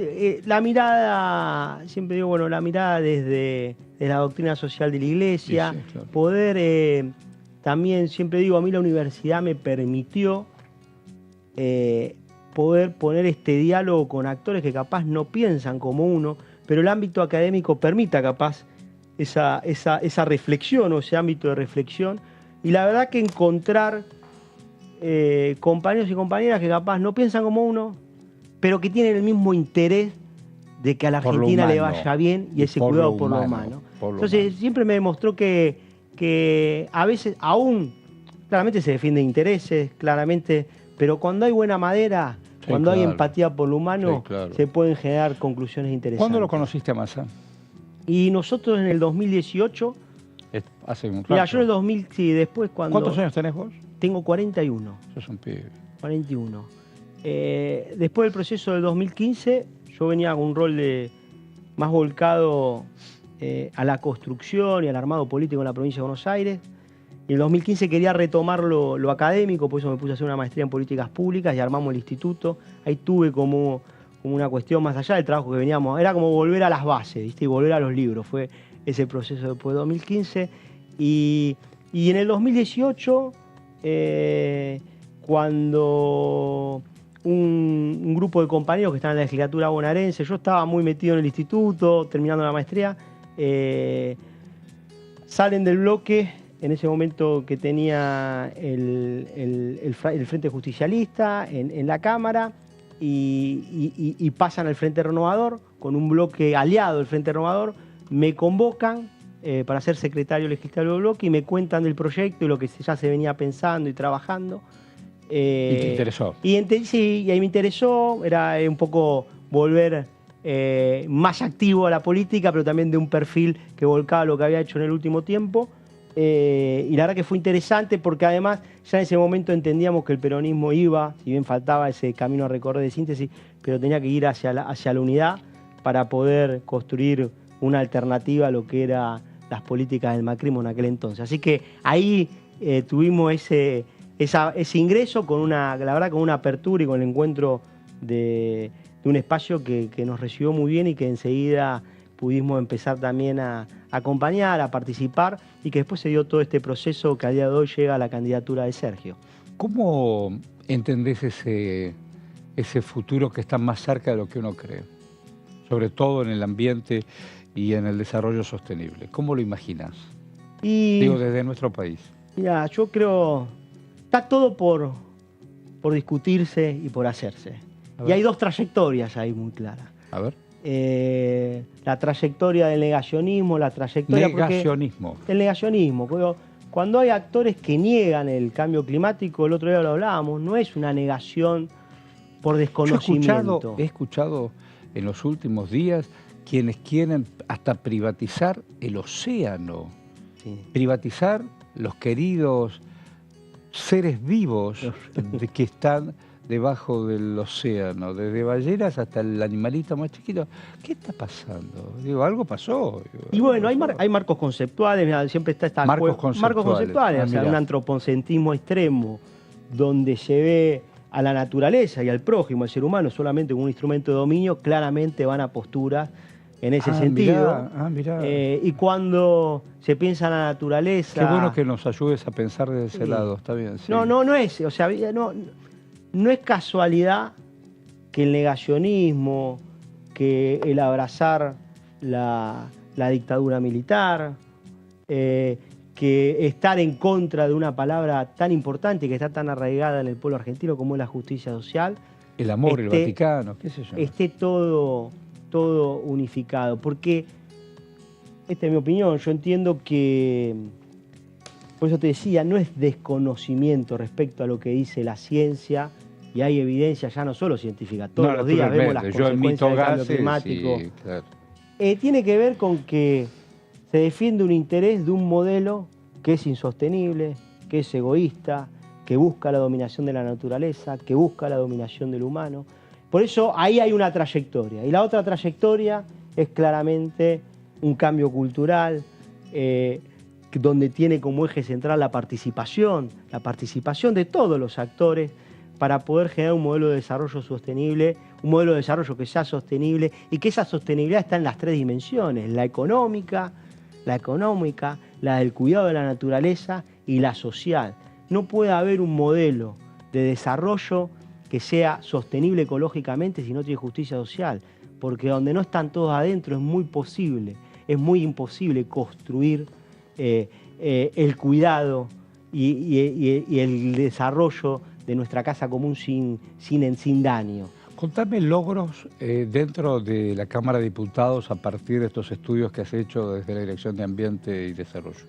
la mirada, siempre digo, bueno, la mirada desde la doctrina social de la Iglesia, sí, claro. Poder, también, siempre digo, a mí la universidad me permitió poder poner este diálogo con actores que capaz no piensan como uno, pero el ámbito académico permita capaz esa reflexión o ese ámbito de reflexión. Y la verdad que encontrar compañeros y compañeras que capaz no piensan como uno, pero que tienen el mismo interés de que a la Argentina le vaya bien y ese cuidado por lo humano. Entonces siempre me demostró que a veces aún, claramente se defienden intereses, claramente, pero cuando hay buena madera, cuando hay empatía por lo humano, se pueden generar conclusiones interesantes. ¿Cuándo lo conociste a Massa? Y nosotros en el 2018... Hace un rato. Mira, yo en el 2000, sí, después cuando... ¿Cuántos años tenés vos? Tengo 41. Sos un pibe. 41. Después del proceso del 2015, yo venía con un rol más volcado a la construcción y al armado político en la provincia de Buenos Aires. Y en el 2015 quería retomar lo académico, por eso me puse a hacer una maestría en políticas públicas y armamos el instituto. Ahí tuve como una cuestión más allá del trabajo que veníamos. Era como volver a las bases, ¿viste? Y volver a los libros. Fue ese proceso después de 2015. Y en el 2018... cuando un grupo de compañeros que estaban en la legislatura bonaerense, yo estaba muy metido en el instituto, terminando la maestría, salen del bloque, en ese momento que tenía el Frente Justicialista en la Cámara, y pasan al Frente Renovador, con un bloque aliado del Frente Renovador, me convocan para ser secretario legislativo del bloque y me cuentan del proyecto y lo que ya se venía pensando y trabajando. ¿Y te interesó? Sí, y ahí me interesó, era un poco volver más activo a la política, pero también de un perfil que volcaba lo que había hecho en el último tiempo. Y la verdad que fue interesante porque además ya en ese momento entendíamos que el peronismo iba, si bien faltaba ese camino a recorrer de síntesis, pero tenía que ir hacia la unidad para poder construir una alternativa a lo que eran las políticas del macrismo en aquel entonces. Así que ahí tuvimos ese ingreso con la verdad, con una apertura y con el encuentro de un espacio que nos recibió muy bien y que enseguida pudimos empezar también a acompañar, a participar y que después se dio todo este proceso que a día de hoy llega a la candidatura de Sergio. ¿Cómo entendés ese futuro que está más cerca de lo que uno cree? Sobre todo en el ambiente y en el desarrollo sostenible. ¿Cómo lo imaginas? Digo, desde nuestro país. Mira, yo creo está todo por discutirse y por hacerse. Y hay dos trayectorias ahí muy claras. A ver. La trayectoria del negacionismo, la trayectoria... Negacionismo. El negacionismo. Cuando hay actores que niegan el cambio climático, el otro día lo hablábamos, no es una negación por desconocimiento. He escuchado en los últimos días quienes quieren hasta privatizar el océano. Sí. Privatizar los queridos seres vivos que están debajo del océano, desde ballenas hasta el animalito más chiquito. ¿Qué está pasando? Digo, algo pasó. Y bueno, hay marcos conceptuales, mirá, siempre está esta marcos conceptuales. O sea, un antropocentrismo extremo, donde se ve a la naturaleza y al prójimo, al ser humano, solamente como un instrumento de dominio, claramente van a posturas en ese sentido. Mirá. Y cuando se piensa en la naturaleza... Qué bueno que nos ayudes a pensar desde ese lado, está bien. Sí. No es, o sea, no es casualidad que el negacionismo, que el abrazar la dictadura militar, que estar en contra de una palabra tan importante que está tan arraigada en el pueblo argentino como es la justicia social. El amor, el Vaticano, qué sé yo. Esté todo unificado. Porque, esta es mi opinión, yo entiendo que, por eso te decía, no es desconocimiento respecto a lo que dice la ciencia, y hay evidencia ya no solo científica, todos los días vemos las consecuencias del cambio climático. Sí, claro. Tiene que ver con que se defiende un interés de un modelo que es insostenible, que es egoísta, que busca la dominación de la naturaleza, que busca la dominación del humano. Por eso ahí hay una trayectoria. Y la otra trayectoria es claramente un cambio cultural, donde tiene como eje central la participación de todos los actores para poder generar un modelo de desarrollo sostenible, un modelo de desarrollo que sea sostenible y que esa sostenibilidad está en las tres dimensiones, la económica, la del cuidado de la naturaleza y la social. No puede haber un modelo de desarrollo que sea sostenible ecológicamente si no tiene justicia social, porque donde no están todos adentro es muy imposible construir el cuidado y el desarrollo de nuestra casa común sin daño. Contame logros dentro de la Cámara de Diputados a partir de estos estudios que has hecho desde la Dirección de Ambiente y Desarrollo.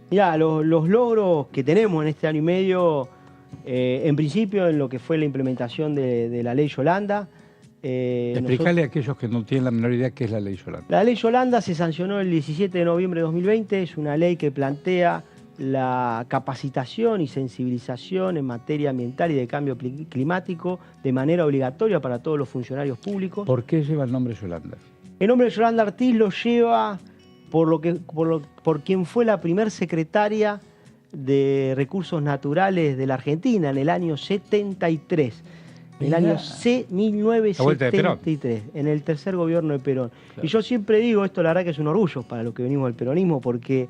Mirá, los logros que tenemos en este año y medio, en principio en lo que fue la implementación de la Ley Yolanda. Explicarle a aquellos que no tienen la menor idea qué es la Ley Yolanda. La Ley Yolanda se sancionó el 17 de noviembre de 2020, es una ley que plantea la capacitación y sensibilización en materia ambiental y de cambio climático de manera obligatoria para todos los funcionarios públicos. ¿Por qué lleva el nombre Yolanda? El nombre de Yolanda Ortiz lo lleva por quien fue la primer secretaria de Recursos Naturales de la Argentina en el año 73. En el año 1973, en el tercer gobierno de Perón. Claro. Y yo siempre digo, esto la verdad que es un orgullo para los que venimos del peronismo, porque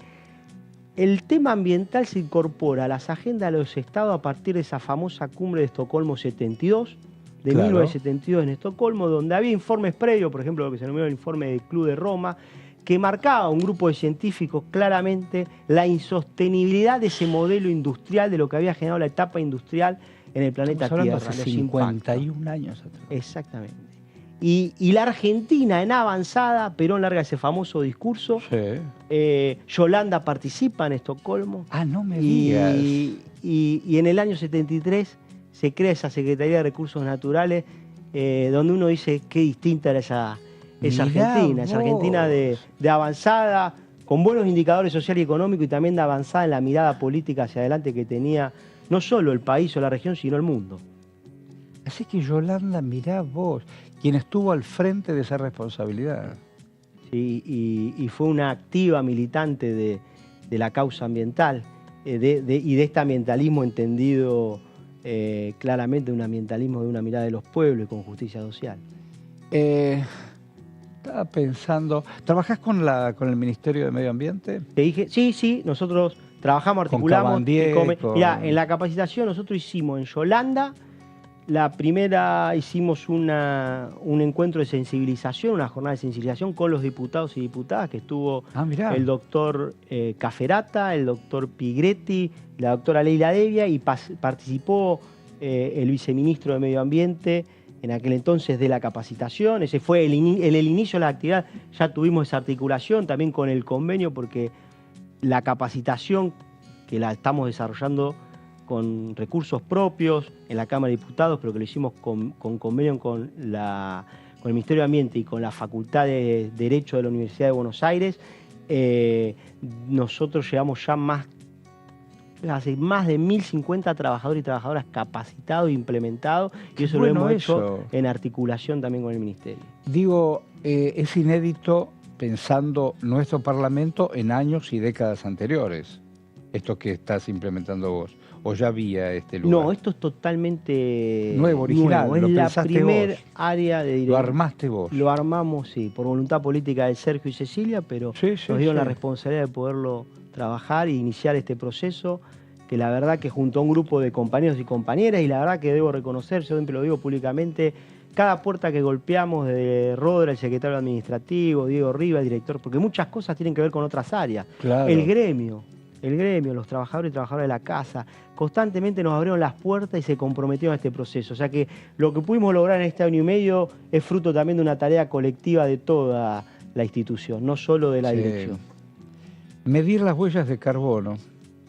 el tema ambiental se incorpora a las agendas de los estados a partir de esa famosa cumbre de Estocolmo 72, de 1972 en Estocolmo, donde había informes previos, por ejemplo, lo que se denominó el informe del Club de Roma, que marcaba a un grupo de científicos claramente la insostenibilidad de ese modelo industrial, de lo que había generado la etapa industrial en el planeta Tierra. Hace 51 años atrás. Exactamente. Y la Argentina en avanzada, Perón larga ese famoso discurso, Yolanda participa en Estocolmo. Ah, no me digas. Y en el año 73 se crea esa Secretaría de Recursos Naturales, donde uno dice qué distinta era esa Argentina de avanzada, con buenos indicadores sociales y económicos, y también de avanzada en la mirada política hacia adelante que tenía no solo el país o la región, sino el mundo. Así que Yolanda, mirá vos, quien estuvo al frente de esa responsabilidad. Sí, y fue una activa militante de la causa ambiental y de este ambientalismo entendido claramente, un ambientalismo de una mirada de los pueblos y con justicia social. Estaba pensando, ¿trabajás con el Ministerio de Medio Ambiente? Te dije, sí, nosotros trabajamos, articulamos. Mirá, en la capacitación nosotros hicimos en Yolanda, la primera hicimos un encuentro de sensibilización, una jornada de sensibilización con los diputados y diputadas, que estuvo el doctor Caferata, el doctor Pigretti, la doctora Leila Devia, y participó el viceministro de Medio Ambiente en aquel entonces de la capacitación. Ese fue el inicio de la actividad. Ya tuvimos esa articulación también con el convenio, porque la capacitación que la estamos desarrollando con recursos propios en la Cámara de Diputados, pero que lo hicimos con convenio con el Ministerio de Ambiente y con la Facultad de Derecho de la Universidad de Buenos Aires, nosotros llevamos ya más de 1.050 trabajadores y trabajadoras capacitados e implementados, y eso lo hemos hecho en articulación también con el Ministerio. Digo, es inédito pensando nuestro Parlamento en años y décadas anteriores, esto que estás implementando vos. ¿O ya había este lugar? No, esto es totalmente nuevo, original. Nuevo. Es la primer área de dirección. ¿Lo armaste vos? Lo armamos, sí, por voluntad política de Sergio y Cecilia, pero nos dieron la responsabilidad de poderlo trabajar e iniciar este proceso, que la verdad que junto a un grupo de compañeros y compañeras, y la verdad que debo reconocer, yo siempre lo digo públicamente, cada puerta que golpeamos, de Rodra, el secretario administrativo, Diego Rivas, el director, porque muchas cosas tienen que ver con otras áreas. Claro. El gremio, los trabajadores y trabajadoras de la casa, constantemente nos abrieron las puertas y se comprometieron a este proceso. O sea que lo que pudimos lograr en este año y medio es fruto también de una tarea colectiva de toda la institución, no solo de la dirección. Medir las huellas de carbono.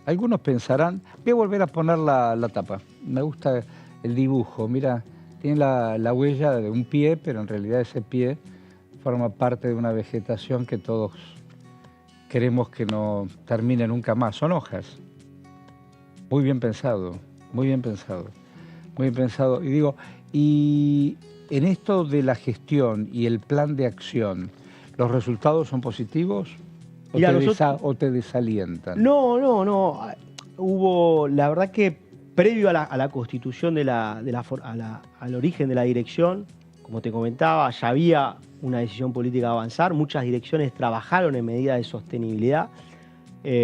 Algunos pensarán, voy a volver a poner la tapa. Me gusta el dibujo, mira, tiene la huella de un pie, pero en realidad ese pie forma parte de una vegetación que todos queremos que no termine nunca más. Son hojas. Muy bien pensado, muy bien pensado, muy bien pensado. Y digo, y en esto de la gestión y el plan de acción, ¿los resultados son positivos o te desalientan? No. Hubo, la verdad que previo a la constitución al origen de la dirección, como te comentaba, ya había una decisión política de avanzar. Muchas direcciones trabajaron en medidas de sostenibilidad.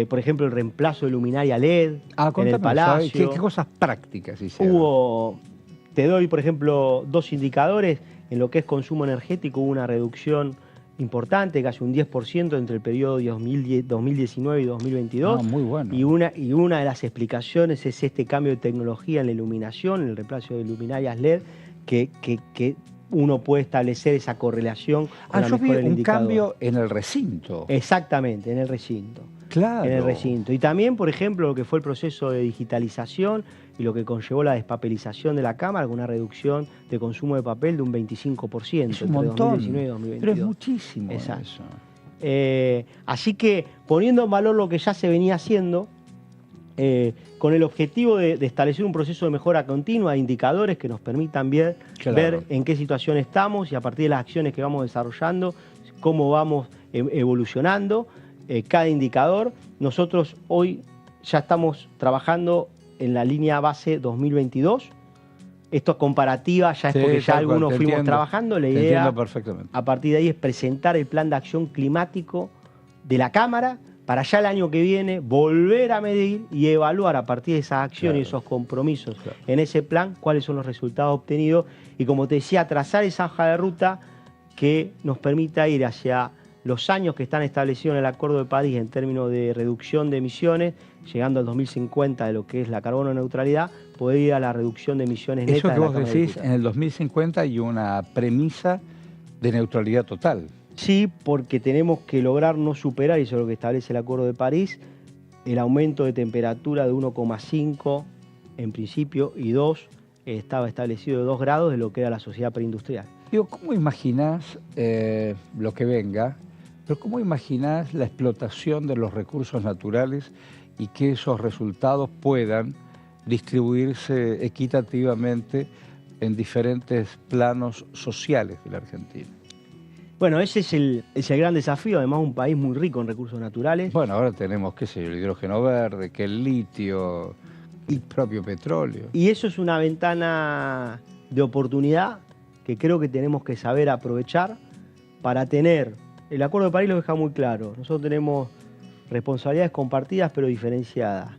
Por ejemplo, el reemplazo de luminaria LED en el Palacio. ¿Qué cosas prácticas hicieron? Te doy, por ejemplo, 2 indicadores. En lo que es consumo energético hubo una reducción importante, casi un 10% entre el periodo 2019 y 2022. Muy bueno. Y una de las explicaciones es este cambio de tecnología en la iluminación, en el reemplazo de luminarias LED, que uno puede establecer esa correlación con la mejora del indicador. Un cambio en el recinto. Exactamente, en el recinto. Claro. En el recinto. Y también, por ejemplo, lo que fue el proceso de digitalización y lo que conllevó la despapelización de la Cámara, con una reducción de consumo de papel de un 25% es un montón, entre 2019 y 2022. Pero es muchísimo. Exacto. Eso. Así que, poniendo en valor lo que ya se venía haciendo, con el objetivo de establecer un proceso de mejora continua, de indicadores que nos permitan ver en qué situación estamos y a partir de las acciones que vamos desarrollando, cómo vamos evolucionando cada indicador. Nosotros hoy ya estamos trabajando en la línea base 2022. Esto es comparativa, ya es porque ya algunos fuimos trabajando. La idea a partir de ahí es presentar el plan de acción climático de la Cámara para ya el año que viene volver a medir y evaluar a partir de esas acciones y esos compromisos en ese plan cuáles son los resultados obtenidos y, como te decía, trazar esa hoja de ruta que nos permita ir hacia los años que están establecidos en el Acuerdo de París en términos de reducción de emisiones, llegando al 2050 de lo que es la carbono neutralidad, poder ir a la reducción de emisiones netas. Eso que vos decís, en el 2050 hay una premisa de neutralidad total. Sí, porque tenemos que lograr no superar, y eso es lo que establece el Acuerdo de París, el aumento de temperatura de 1,5 en principio y 2, estaba establecido de 2 grados de lo que era la sociedad preindustrial. Digo, ¿cómo imaginás lo que venga? Pero ¿cómo imaginás la explotación de los recursos naturales y que esos resultados puedan distribuirse equitativamente en diferentes planos sociales de la Argentina? Bueno, ese es el gran desafío, además un país muy rico en recursos naturales. Bueno, ahora tenemos, qué sé yo, el hidrógeno verde, que el litio, el propio petróleo. Y eso es una ventana de oportunidad que creo que tenemos que saber aprovechar para tener. El Acuerdo de París lo deja muy claro. Nosotros tenemos responsabilidades compartidas pero diferenciadas.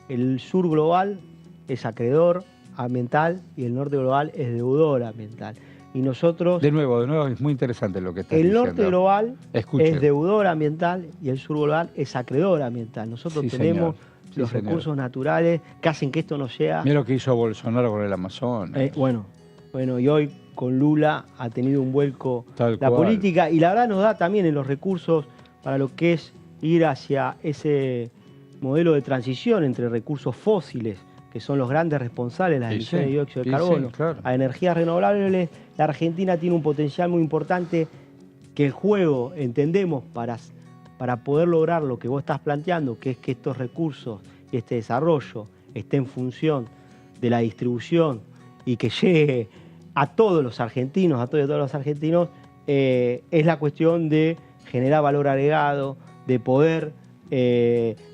El sur global es acreedor ambiental y el norte global es deudor ambiental. Y nosotros... De nuevo, es muy interesante lo que estás diciendo. El norte global Escuche. es deudor ambiental y el sur global es acreedor ambiental. Nosotros tenemos los recursos naturales que hacen que esto no sea... Mira lo que hizo Bolsonaro con el Amazonas. Bueno, y hoy con Lula ha tenido un vuelco Tal la cual. política, y la verdad nos da también en los recursos para lo que es ir hacia ese modelo de transición entre recursos fósiles, que son los grandes responsables de las emisiones de dióxido de carbono, claro, a energías renovables. La Argentina tiene un potencial muy importante que el juego, entendemos, para poder lograr lo que vos estás planteando, que es que estos recursos y este desarrollo esté en función de la distribución y que llegue a todos los argentinos, es la cuestión de generar valor agregado, de poder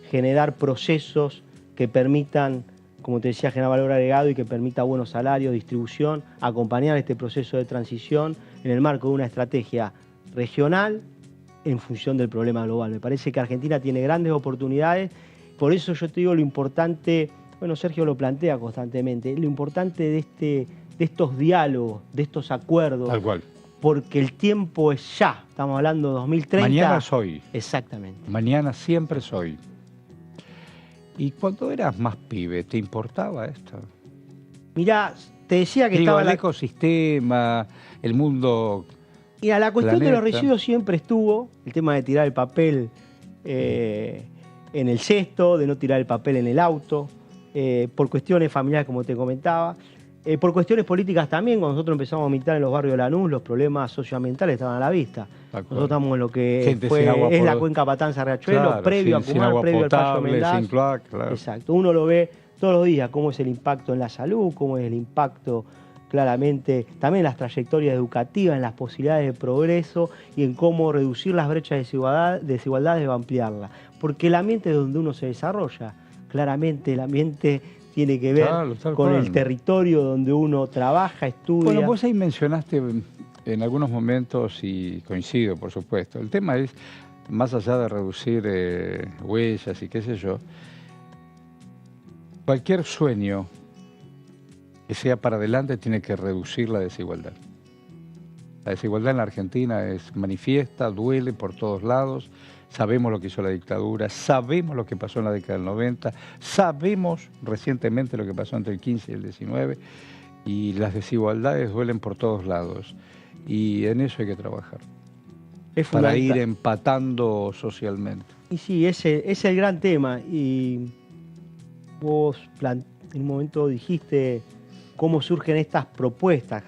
generar procesos que permitan, como te decía, generar valor agregado y que permita buenos salarios, distribución, acompañar este proceso de transición en el marco de una estrategia regional en función del problema global. Me parece que Argentina tiene grandes oportunidades, por eso yo te digo lo importante, bueno, Sergio lo plantea constantemente, lo importante de estos diálogos, de estos acuerdos. Tal cual. Porque el tiempo es ya, estamos hablando de 2030. Mañana es hoy. Exactamente. Mañana siempre es hoy. ¿Y cuando eras más pibe, te importaba esto? Mirá, te decía que estaba... el ecosistema, el mundo... Y a la cuestión planeta. de los residuos siempre estuvo, el tema de tirar el papel en el cesto, de no tirar el papel en el auto, por cuestiones familiares, como te comentaba, por cuestiones políticas también. Cuando nosotros empezamos a militar en los barrios de Lanús, los problemas socioambientales estaban a la vista. Nosotros estamos en lo que es la cuenca Patanza-Riachuelo, claro, previo a Cumar, previo al Paso Mendaz. Sin cloaca, claro. Exacto, uno lo ve todos los días, cómo es el impacto en la salud, cómo es el impacto claramente también en las trayectorias educativas, en las posibilidades de progreso y en cómo reducir las brechas de desigualdades o ampliarlas. Porque el ambiente es donde uno se desarrolla. Claramente el ambiente tiene que ver con el territorio donde uno trabaja, estudia. Bueno, vos ahí mencionaste en algunos momentos, y coincido, por supuesto, el tema es, más allá de reducir huellas y qué sé yo, cualquier sueño que sea para adelante tiene que reducir la desigualdad. La desigualdad en la Argentina es manifiesta, duele por todos lados. Sabemos lo que hizo la dictadura, sabemos lo que pasó en la década del 90, sabemos recientemente lo que pasó entre el 15 y el 19, y las desigualdades duelen por todos lados. Y en eso hay que trabajar, para ir empatando socialmente. Y sí, ese es el gran tema. Y vos en un momento dijiste cómo surgen estas propuestas,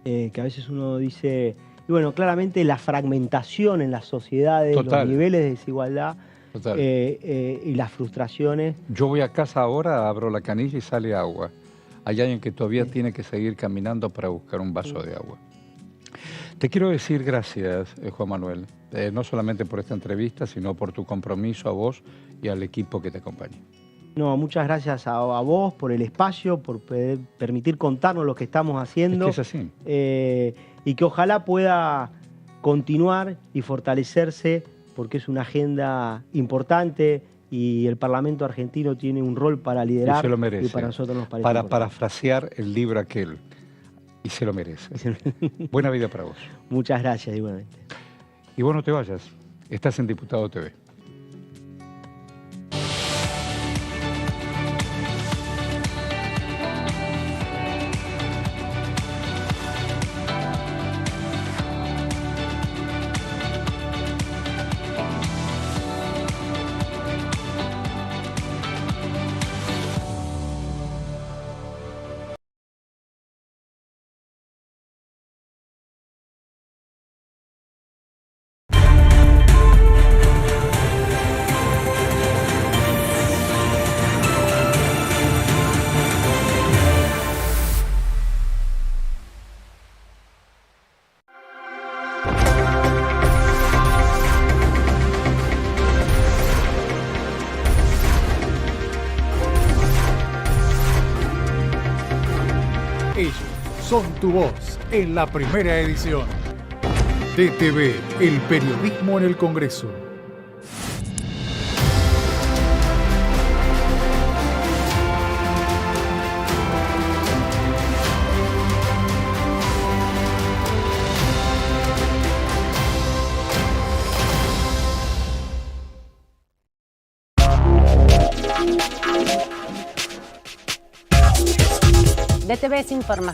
que a veces uno dice... Y bueno, claramente la fragmentación en las sociedades, los niveles de desigualdad y las frustraciones. Yo voy a casa ahora, abro la canilla y sale agua. Hay alguien que todavía tiene que seguir caminando para buscar un vaso de agua. Te quiero decir gracias, Juan Manuel, no solamente por esta entrevista, sino por tu compromiso a vos y al equipo que te acompaña. No, muchas gracias a vos por el espacio, por permitir contarnos lo que estamos haciendo. Es que es así. Y que ojalá pueda continuar y fortalecerse, porque es una agenda importante y el Parlamento argentino tiene un rol para liderar. Y se lo merece. Y para nosotros nos parece para importante. parafrasear el libro aquel. Y se lo merece. Buena vida para vos. Muchas gracias, igualmente. Y vos no te vayas. Estás en Diputado TV. son tu voz en la primera edición. DTV, el periodismo en el Congreso. DTV es información.